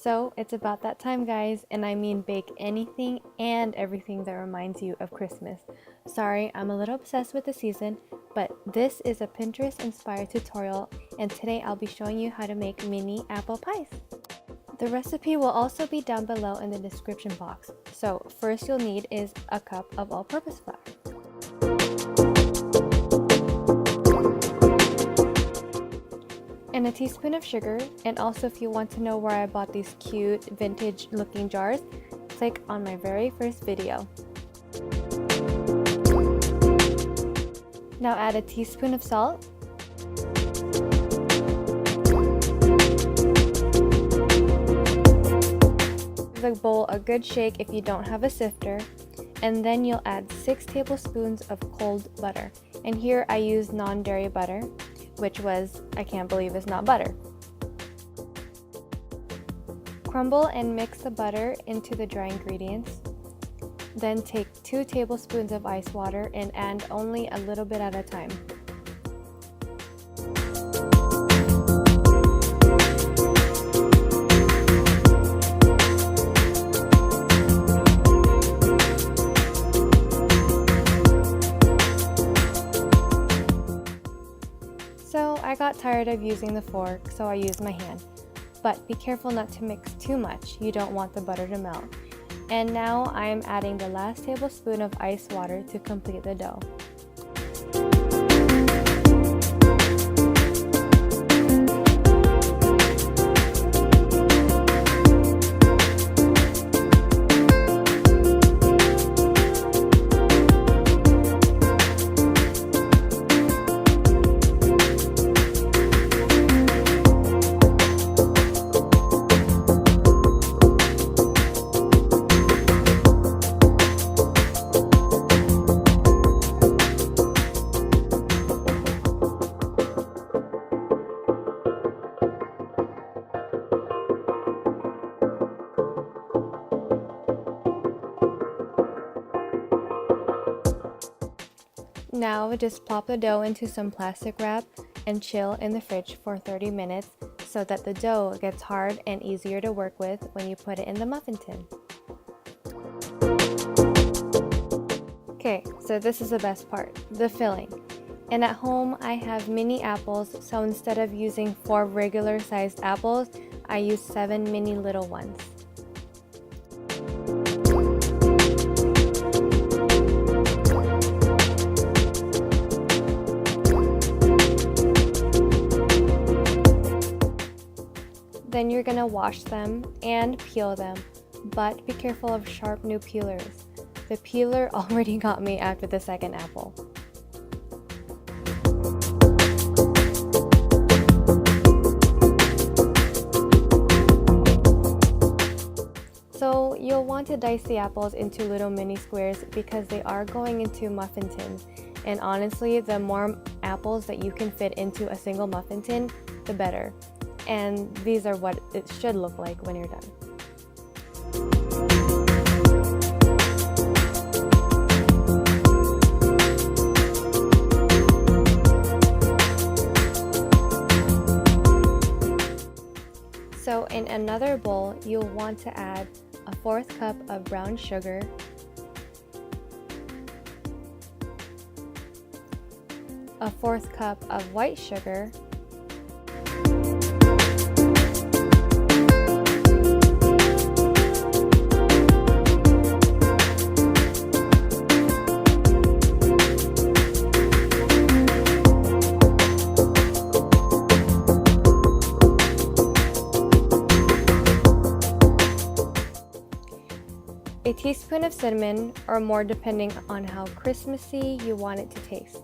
So it's about that time, guys, and I mean bake anything and everything that reminds you of Christmas. Sorry, I'm a little obsessed with the season, but this is a Pinterest inspired tutorial, and today I'll be showing you how to make mini apple pies. The recipe will also be down below in the description box. So first you'll need is a cup of all-purpose flour, and a teaspoon of sugar. And also, if you want to know where I bought these cute vintage looking jars, click on my very first video. Now add a teaspoon of salt, give the bowl a good shake if you don't have a sifter, and then you'll add 6 tablespoons of cold butter. And here I use non-dairy butter, which I can't believe is not butter. Crumble and mix the butter into the dry ingredients. Then take 2 tablespoons of ice water and add only a little bit at a time. So I got tired of using the fork, so I used my hand. But be careful not to mix too much, you don't want the butter to melt. And now I am adding the last tablespoon of ice water to complete the dough. Now just plop the dough into some plastic wrap and chill in the fridge for 30 minutes so that the dough gets hard and easier to work with when you put it in the muffin tin. Okay, so this is the best part, the filling. And at home I have mini apples, so instead of using 4 regular sized apples, I use 7 mini little ones. Then you're gonna wash them and peel them, but be careful of sharp new peelers. The peeler already got me after the second apple. So you'll want to dice the apples into little mini squares because they are going into muffin tins. And honestly, the more apples that you can fit into a single muffin tin, the better. And these are what it should look like when you're done. So in another bowl, you'll want to add a 1/4 cup of brown sugar, a 1/4 cup of white sugar, a teaspoon of cinnamon, or more depending on how Christmassy you want it to taste.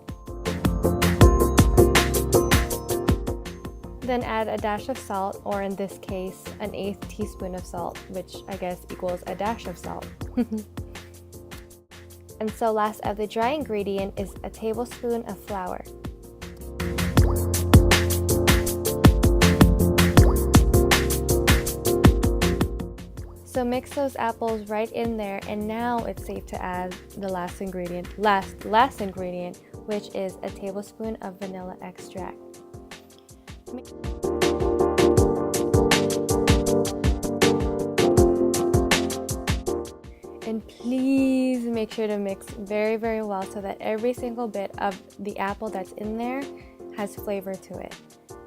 Then add a dash of salt, or in this case, an 1/8 teaspoon of salt, which I guess equals a dash of salt. And so last of the dry ingredient is a tablespoon of flour. So mix those apples right in there, and now it's safe to add the last ingredient, which is a tablespoon of vanilla extract. make sure to mix very, very well so that every single bit of the apple that's in there has flavor to it.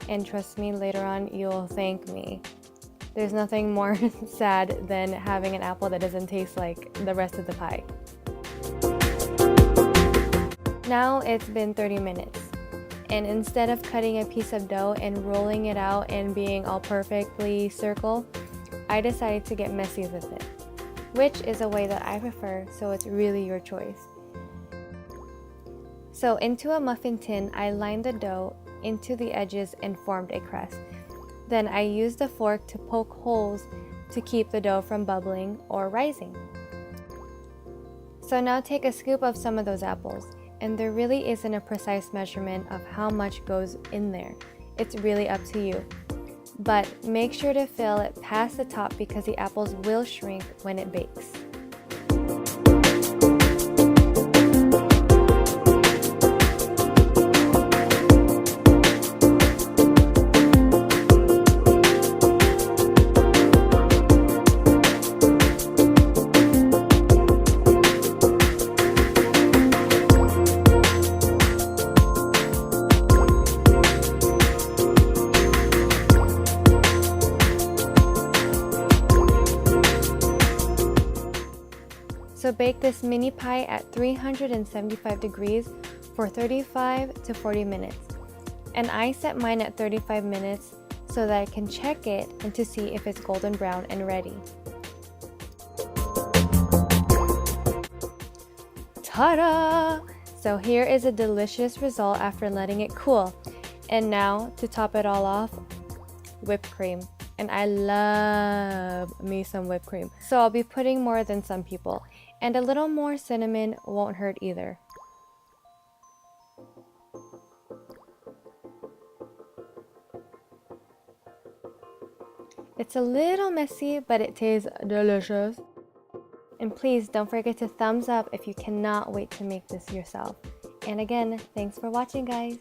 And trust me, later on you'll thank me. There's nothing more sad than having an apple that doesn't taste like the rest of the pie. Now it's been 30 minutes, and instead of cutting a piece of dough and rolling it out and being all perfectly circle, I decided to get messy with it, which is a way that I prefer, so it's really your choice. So into a muffin tin, I lined the dough into the edges and formed a crust. Then I used a fork to poke holes to keep the dough from bubbling or rising. So now take a scoop of some of those apples, and there really isn't a precise measurement of how much goes in there. It's really up to you. But make sure to fill it past the top because the apples will shrink when it bakes. So bake this mini pie at 375 degrees for 35 to 40 minutes. And I set mine at 35 minutes so that I can check it and to see if it's golden brown and ready. Ta-da! So here is a delicious result after letting it cool. And now to top it all off, whipped cream. And I love me some whipped cream. So I'll be putting more than some people. And a little more cinnamon won't hurt either. It's a little messy, but it tastes delicious. And please don't forget to thumbs up if you cannot wait to make this yourself. And again, thanks for watching, guys.